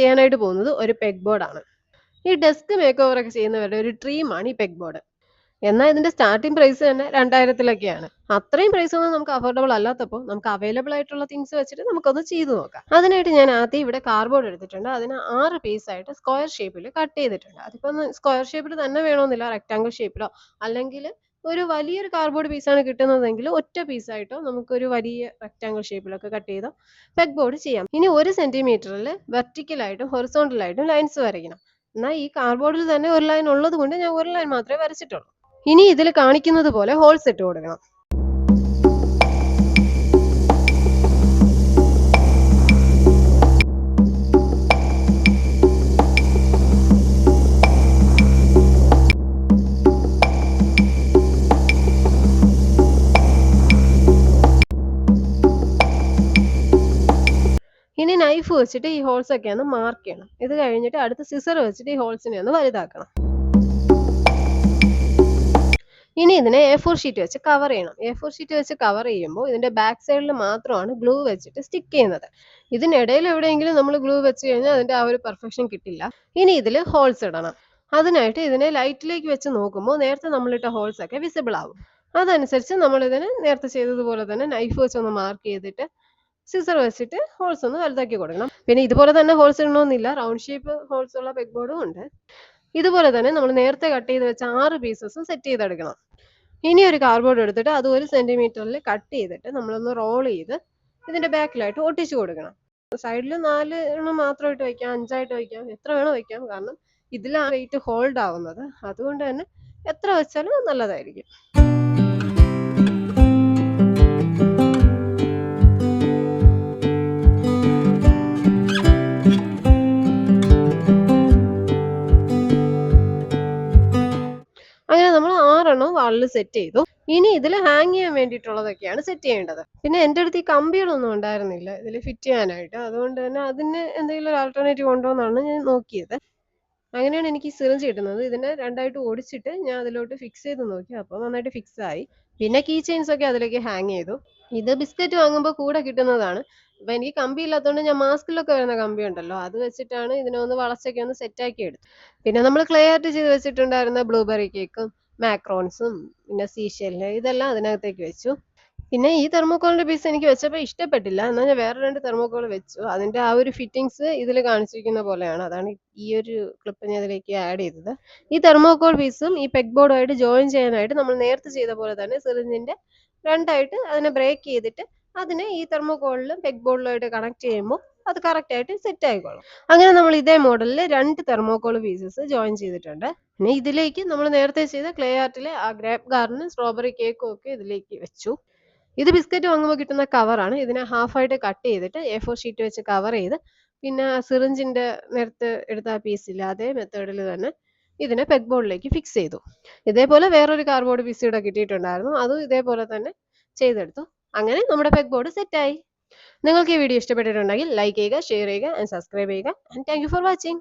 ചെയ്യാനായിട്ട് പോകുന്നത് ഒരു പെഗ് ബോർഡാണ്. ഈ ഡെസ്ക് മേക്ക് ഓവർ ഒക്കെ ചെയ്യുന്നവരുടെ ഒരു ഡ്രീമാണ് ഈ പെഗ് ബോർഡ്. എന്നാൽ ഇതിന്റെ സ്റ്റാർട്ടിംഗ് പ്രൈസ് തന്നെ 2000-ലൊക്കെയാണ്. അത്രയും പ്രൈസ് ഒന്നും നമുക്ക് അഫോർഡബിൾ അല്ലാത്തപ്പോൾ നമുക്ക് അവൈലബിൾ ആയിട്ടുള്ള തിങ്സ് വെച്ചിട്ട് നമുക്കൊന്ന് ചെയ്തു നോക്കാം. അതിനായിട്ട് ഞാൻ ആദ്യം ഇവിടെ കാർഡ്ബോർഡ് എടുത്തിട്ടുണ്ട്. അതിനെ 6 പീസായിട്ട് സ്ക്വയർ ഷേപ്പിൽ കട്ട് ചെയ്തിട്ടുണ്ട്. അതിപ്പോൾ സ്ക്വയർ ഷേപ്പിൽ തന്നെ വേണമെന്നില്ല, റെക്ടാങ്കിൾ ഷേപ്പിലോ അല്ലെങ്കിൽ ഒരു വലിയൊരു കാർഡ്ബോർഡ് പീസാണ് കിട്ടുന്നതെങ്കിൽ ഒറ്റ പീസായിട്ടോ നമുക്കൊരു വലിയ റെക്ടാങ്കിൾ ഷേപ്പിലൊക്കെ കട്ട് ചെയ്തോ പെഗ് ബോർഡ് ചെയ്യാം. ഇനി 1 സെന്റിമീറ്ററിൽ വെർട്ടിക്കലായിട്ടും ഹൊറിസോണ്ടലായിട്ടും ലൈൻസ് വരയ്ക്കണം. എന്നാൽ ഈ കാർഡ്ബോർഡിൽ തന്നെ ഒരു ലൈൻ ഉള്ളത് കൊണ്ട് ഞാൻ ഒരു ലൈൻ മാത്രമേ വരച്ചിട്ടുള്ളൂ. ഇനി ഇതിൽ കാണിക്കുന്നത് പോലെ ഹോൾസ് ഇട്ട് കൊടുക്കണം. ഇനി നൈഫ് വെച്ചിട്ട് ഈ ഹോൾസ് ഒക്കെ ഒന്ന് മാർക്ക് ചെയ്യണം. ഇത് കഴിഞ്ഞിട്ട് അടുത്ത സിസർ വെച്ചിട്ട് ഈ ഹോൾസിനെ ഒന്ന് വലുതാക്കണം. ഇനി ഇതിനെ A4 ഷീറ്റ് വെച്ച് കവർ ചെയ്യണം. A4 ഷീറ്റ് വെച്ച് കവർ ചെയ്യുമ്പോൾ ഇതിന്റെ ബാക്ക് സൈഡിൽ മാത്രമാണ് ഗ്ലൂ വെച്ചിട്ട് സ്റ്റിക്ക് ചെയ്യുന്നത്. ഇതിനിടയിൽ എവിടെയെങ്കിലും നമ്മൾ ഗ്ലൂ വെച്ച് കഴിഞ്ഞാൽ അതിന്റെ ആ ഒരു പെർഫെക്ഷൻ കിട്ടില്ല. ഇനി ഇതിൽ ഹോൾസ് ഇടണം. അതിനായിട്ട് ഇതിനെ ലൈറ്റിലേക്ക് വെച്ച് നോക്കുമ്പോൾ നേരത്തെ നമ്മളിട്ട ഹോൾസ് ഒക്കെ വിസിബിൾ ആവും. അതനുസരിച്ച് നമ്മൾ ഇതിനെ നേരത്തെ ചെയ്തതുപോലെ തന്നെ നൈഫ് വെച്ച് ഒന്ന് മാർക്ക് ചെയ്തിട്ട് സിസർ വെച്ചിട്ട് ഹോൾസ് ഒന്ന് വലുതാക്കി കൊടുക്കണം. പിന്നെ ഇതുപോലെ തന്നെ ഹോൾസ് ഇടണമെന്നില്ല, റൗണ്ട് ഷേപ്പ് ഹോൾസ് ഉള്ള പെഗ് ബോർഡും ഉണ്ട്. ഇതുപോലെ തന്നെ നമ്മൾ നേരത്തെ കട്ട് ചെയ്ത് വെച്ച 6 പീസസും സെറ്റ് ചെയ്തെടുക്കണം. ഇനി ഒരു കാർഡ്ബോർഡ് എടുത്തിട്ട് അത് 1 സെന്റിമീറ്ററിൽ കട്ട് ചെയ്തിട്ട് നമ്മളൊന്ന് റോൾ ചെയ്ത് ഇതിന്റെ ബാക്കിലായിട്ട് ഒട്ടിച്ചു കൊടുക്കണം. സൈഡിൽ 4 എണ്ണം മാത്രമായിട്ട് വയ്ക്കാം, 5 ആയിട്ട് വയ്ക്കാം, എത്ര വേണോ വയ്ക്കാം. കാരണം ഇതിലാണ് വെയിറ്റ് ഹോൾഡ് ആവുന്നത്. അതുകൊണ്ട് തന്നെ എത്ര വെച്ചാലും നല്ലതായിരിക്കും. അങ്ങനെ നമ്മൾ 6 എണ്ണം വാളിൽ സെറ്റ് ചെയ്തു. ഇനി ഇതിൽ ഹാങ് ചെയ്യാൻ വേണ്ടിയിട്ടുള്ളതൊക്കെയാണ് സെറ്റ് ചെയ്യേണ്ടത്. പിന്നെ എൻ്റെ അടുത്ത് ഈ കമ്പികളൊന്നും ഉണ്ടായിരുന്നില്ല ഇതിൽ ഫിറ്റ് ചെയ്യാനായിട്ട്. അതുകൊണ്ട് തന്നെ അതിന് എന്തെങ്കിലും ഒരു ആൾട്ടർനേറ്റീവ് ഉണ്ടോ എന്നാണ് ഞാൻ നോക്കിയത്. അങ്ങനെയാണ് എനിക്ക് ഈ സിറിഞ്ച് കിട്ടുന്നത്. ഇതിനെ രണ്ടായിട്ട് ഓടിച്ചിട്ട് ഞാൻ അതിലോട്ട് ഫിക്സ് ചെയ്ത് നോക്കി. അപ്പോൾ നന്നായിട്ട് ഫിക്സ് ആയി. പിന്നെ കീ ചെയിൻസ് ഒക്കെ അതിലേക്ക് ഹാങ് ചെയ്തു. ഇത് ബിസ്ക്കറ്റ് വാങ്ങുമ്പോൾ കൂടെ കിട്ടുന്നതാണ്. അപ്പൊ എനിക്ക് കമ്പി ഇല്ലാത്തതുകൊണ്ട് ഞാൻ മാസ്കിലൊക്കെ വരുന്ന കമ്പി ഉണ്ടല്ലോ, അത് വെച്ചിട്ടാണ് ഇതിനെ ഒന്ന് വളച്ചൊക്കെ ഒന്ന് സെറ്റാക്കി എടുത്തത്. പിന്നെ നമ്മൾ ക്ലേ ആർട്ട് ചെയ്ത് വെച്ചിട്ടുണ്ടായിരുന്ന ബ്ലൂബെറി കേക്കും മാക്രോൺസും പിന്നെ സീഷെല്ല് ഇതെല്ലാം അതിനകത്തേക്ക് വെച്ചു. പിന്നെ ഈ തെർമോക്കോളിന്റെ പീസ് എനിക്ക് വെച്ചപ്പോൾ ഇഷ്ടപ്പെട്ടില്ല. എന്നാൽ ഞാൻ വേറെ 2 തെർമോക്കോൾ വെച്ചു. അതിന്റെ ആ ഒരു ഫിറ്റിങ്സ് ഇതിൽ കാണിച്ചിരിക്കുന്ന പോലെയാണ്. അതാണ് ഈ ഒരു ക്ലിപ്പ് ഞാൻ ഇതിലേക്ക് ആഡ് ചെയ്തത്. ഈ തെർമോക്കോൾ പീസും ഈ പെഗ് ബോർഡുമായിട്ട് ജോയിൻ ചെയ്യാനായിട്ട് നമ്മൾ നേരത്തെ ചെയ്ത പോലെ തന്നെ സിറിഞ്ചിന്റെ രണ്ടായിട്ട് അതിനെ ബ്രേക്ക് ചെയ്തിട്ട് അതിനെ ഈ തെർമോക്കോളിലും പെഗ് ബോർഡിലുമായിട്ട് കണക്ട് ചെയ്യുമ്പോൾ അത് കറക്റ്റ് ആയിട്ട് സെറ്റ് ആയിക്കോളും. അങ്ങനെ നമ്മൾ ഇതേ മോഡലിൽ 2 തെർമോക്കോൾ പീസസ് ജോയിൻ ചെയ്തിട്ടുണ്ട്. പിന്നെ ഇതിലേക്ക് നമ്മൾ നേരത്തെ ചെയ്ത ക്ലേ ആർട്ടിലെ ആ ഗ്രേപ്പ് ഗാർഡനും സ്ട്രോബെറി കേക്കും ഒക്കെ ഇതിലേക്ക് വെച്ചു. ഇത് ബിസ്ക്കറ്റ് വാങ്ങുമ്പോൾ കിട്ടുന്ന കവറാണ്. ഇതിനെ ഹാഫായിട്ട് കട്ട് ചെയ്തിട്ട് A4 ഷീറ്റ് വെച്ച് കവർ ചെയ്ത് പിന്നെ സിറിഞ്ചിന്റെ നേരത്തെ എടുത്ത പീസില്ല അതേ മെത്തേഡിൽ തന്നെ ഇതിനെ പെഗ് ബോർഡിലേക്ക് ഫിക്സ് ചെയ്തു. ഇതേപോലെ വേറൊരു കാർഡ്ബോർഡ് പീസ് ഇവിടെ കിട്ടിയിട്ടുണ്ടായിരുന്നു. അതും ഇതേപോലെ തന്നെ ചെയ്തെടുത്തു. അങ്ങനെ നമ്മുടെ പെഗ് ബോർഡ് സെറ്റായി. നിങ്ങൾക്ക് ഈ വീഡിയോ ഇഷ്ടപ്പെട്ടിട്ടുണ്ടെങ്കിൽ ലൈക്ക് ചെയ്യുക, ഷെയർ ചെയ്യുക ആൻഡ് സബ്സ്ക്രൈബ് ചെയ്യുക. And thank you for watching.